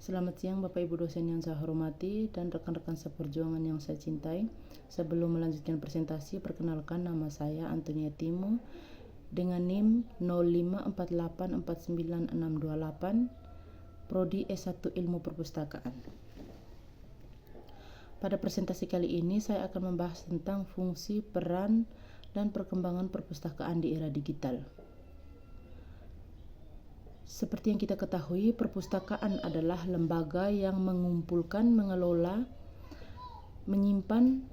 Selamat siang Bapak Ibu dosen yang saya hormati dan rekan-rekan seperjuangan yang saya cintai. Sebelum melanjutkan presentasi, perkenalkan nama saya Antonia Timo dengan NIM 0548496628, Prodi S1 Ilmu Perpustakaan. Pada presentasi kali ini saya akan membahas tentang fungsi, peran, dan perkembangan perpustakaan di era digital. Seperti yang kita ketahui, perpustakaan adalah lembaga yang mengumpulkan, mengelola, menyimpan,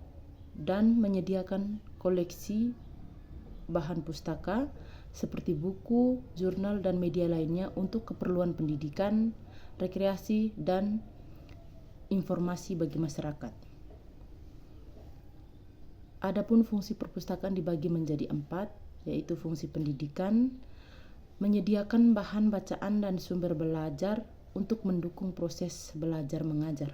dan menyediakan koleksi bahan pustaka seperti buku, jurnal, dan media lainnya untuk keperluan pendidikan, rekreasi, dan informasi bagi masyarakat. Adapun fungsi perpustakaan dibagi menjadi 4, yaitu fungsi pendidikan, menyediakan bahan bacaan dan sumber belajar untuk mendukung proses belajar mengajar.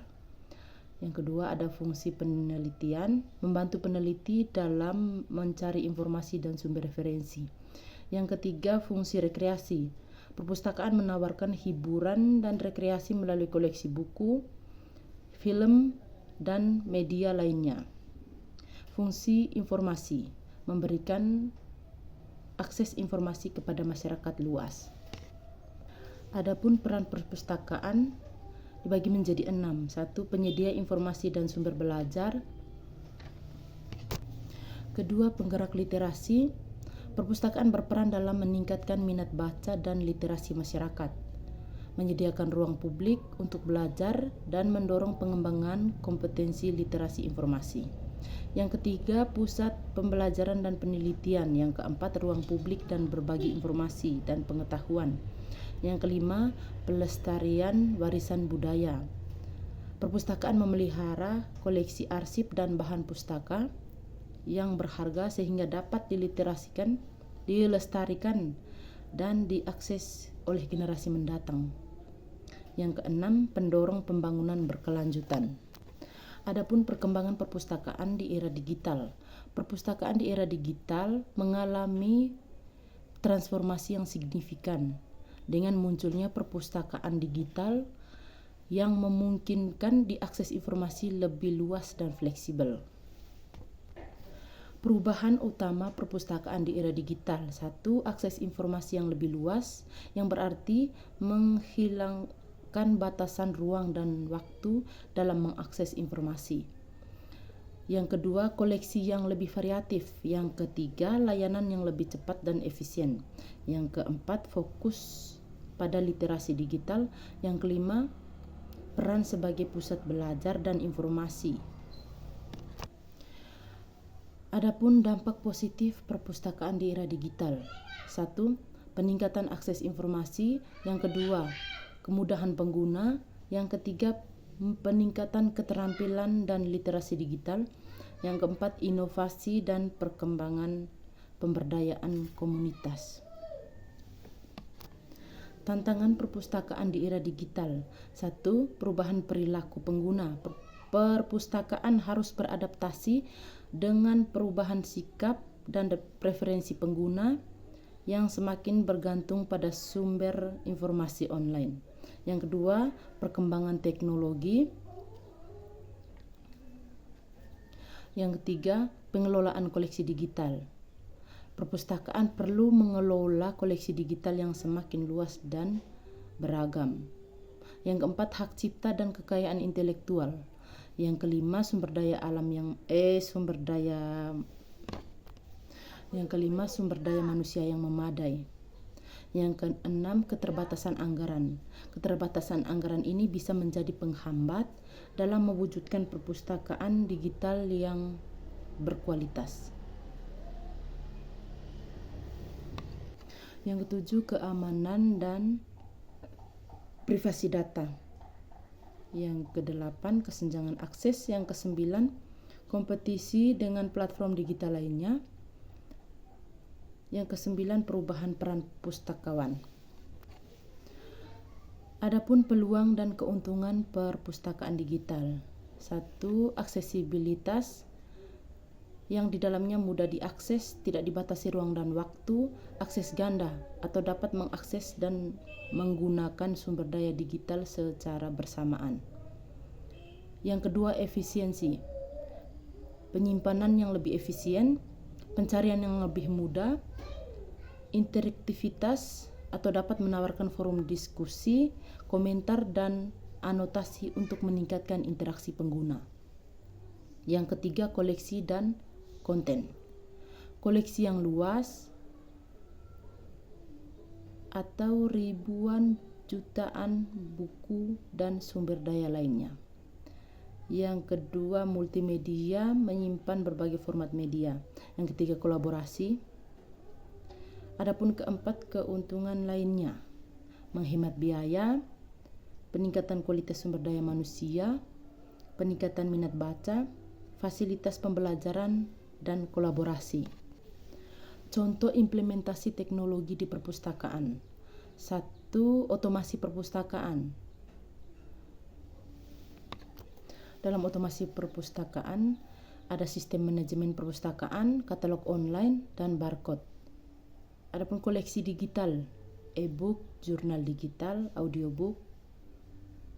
Yang kedua ada fungsi penelitian, membantu peneliti dalam mencari informasi dan sumber referensi. Yang ketiga fungsi rekreasi, perpustakaan menawarkan hiburan dan rekreasi melalui koleksi buku, film, dan media lainnya. Fungsi informasi, memberikan akses informasi kepada masyarakat luas. Adapun peran perpustakaan dibagi menjadi 6. 1. Penyedia informasi dan sumber belajar. Kedua, penggerak literasi. Perpustakaan berperan dalam meningkatkan minat baca dan literasi masyarakat, menyediakan ruang publik untuk belajar dan mendorong pengembangan kompetensi literasi informasi. Yang ketiga, pusat pembelajaran dan penelitian. Yang keempat, ruang publik dan berbagi informasi dan pengetahuan. Yang kelima, pelestarian warisan budaya. Perpustakaan memelihara koleksi arsip dan bahan pustaka yang berharga sehingga dapat dilestarikan dan diakses oleh generasi mendatang. Yang keenam, pendorong pembangunan berkelanjutan. Adapun perkembangan perpustakaan di era digital. Perpustakaan di era digital mengalami transformasi yang signifikan dengan munculnya perpustakaan digital yang memungkinkan diakses informasi lebih luas dan fleksibel. Perubahan utama perpustakaan di era digital. 1. Akses informasi yang lebih luas, yang berarti menghilangkan batasan ruang dan waktu dalam mengakses informasi. Yang kedua, koleksi yang lebih variatif. Yang ketiga, layanan yang lebih cepat dan efisien. Yang keempat, fokus pada literasi digital. Yang kelima, peran sebagai pusat belajar dan informasi. Adapun dampak positif perpustakaan di era digital. 1. Peningkatan akses informasi. Yang kedua, kemudahan pengguna. Yang ketiga, peningkatan keterampilan dan literasi digital. Yang keempat, inovasi dan perkembangan pemberdayaan komunitas. Tantangan perpustakaan di era digital. 1. Perubahan perilaku pengguna. Perpustakaan harus beradaptasi dengan perubahan sikap dan preferensi pengguna yang semakin bergantung pada sumber informasi online. Yang kedua, perkembangan teknologi. Yang ketiga, pengelolaan koleksi digital. Perpustakaan perlu mengelola koleksi digital yang semakin luas dan beragam. Yang keempat, hak cipta dan kekayaan intelektual. Yang kelima, sumber daya manusia yang memadai. Yang keenam, keterbatasan anggaran. Keterbatasan anggaran ini bisa menjadi penghambat dalam mewujudkan perpustakaan digital yang berkualitas. Yang ketujuh, keamanan dan privasi data. Yang kedelapan, kesenjangan akses. Yang kesembilan, kompetisi dengan platform digital lainnya. Yang kesembilan, perubahan peran pustakawan. Adapun peluang dan keuntungan perpustakaan digital. 1. Aksesibilitas. yang di dalamnya mudah diakses, tidak dibatasi ruang dan waktu, akses ganda, atau dapat mengakses dan menggunakan sumber daya digital secara bersamaan. Yang kedua, efisiensi. Penyimpanan yang lebih efisien, pencarian yang lebih mudah, interaktivitas atau dapat menawarkan forum diskusi, komentar, dan anotasi untuk meningkatkan interaksi pengguna. Yang ketiga, koleksi dan konten. Koleksi yang luas atau ribuan jutaan buku dan sumber daya lainnya. Yang kedua, multimedia, menyimpan berbagai format media. Yang ketiga, kolaborasi. Adapun keempat, keuntungan lainnya, menghemat biaya, peningkatan kualitas sumber daya manusia, peningkatan minat baca, fasilitas pembelajaran, dan kolaborasi. Contoh implementasi teknologi di perpustakaan. 1. Otomasi perpustakaan. Dalam otomasi perpustakaan ada sistem manajemen perpustakaan, katalog online, dan barcode. Adapun koleksi digital, e-book, jurnal digital, audiobook,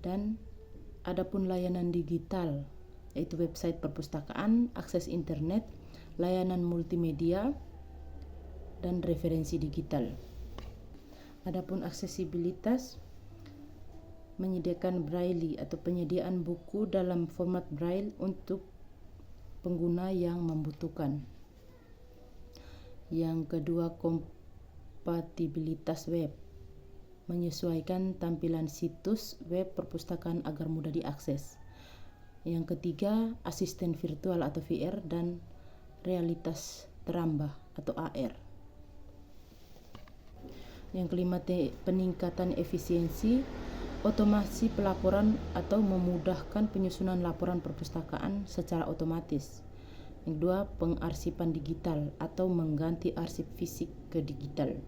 dan adapun layanan digital yaitu website perpustakaan, akses internet, layanan multimedia, dan referensi digital. Adapun aksesibilitas, menyediakan braille atau penyediaan buku dalam format braille untuk pengguna yang membutuhkan. Yang kedua, kompatibilitas web, menyesuaikan tampilan situs web perpustakaan agar mudah diakses. Yang ketiga, asisten virtual atau VR dan realitas terambah atau AR. Yang kelima, peningkatan efisiensi, otomasi pelaporan atau memudahkan penyusunan laporan perpustakaan secara otomatis. Yang kedua, pengarsipan digital atau mengganti arsip fisik ke digital.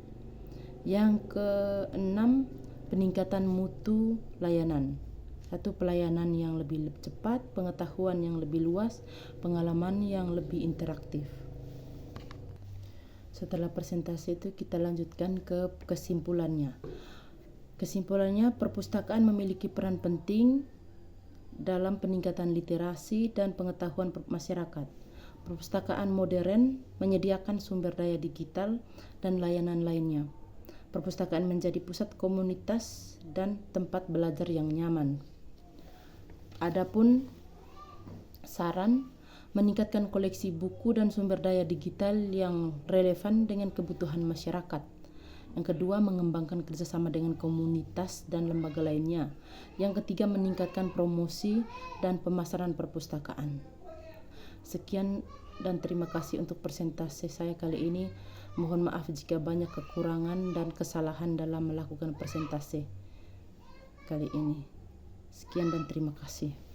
Yang keenam, peningkatan mutu layanan. 1. Pelayanan yang lebih cepat, pengetahuan yang lebih luas, pengalaman yang lebih interaktif. Setelah presentasi itu kita lanjutkan ke kesimpulannya. Kesimpulannya, perpustakaan memiliki peran penting dalam peningkatan literasi dan pengetahuan masyarakat. Perpustakaan modern menyediakan sumber daya digital dan layanan lainnya. Perpustakaan menjadi pusat komunitas dan tempat belajar yang nyaman. Adapun saran, meningkatkan koleksi buku dan sumber daya digital yang relevan dengan kebutuhan masyarakat. Yang kedua, mengembangkan kerjasama dengan komunitas dan lembaga lainnya. Yang ketiga, meningkatkan promosi dan pemasaran perpustakaan. Sekian dan terima kasih untuk presentasi saya kali ini. Mohon maaf jika banyak kekurangan dan kesalahan dalam melakukan presentasi kali ini. Sekian dan terima kasih.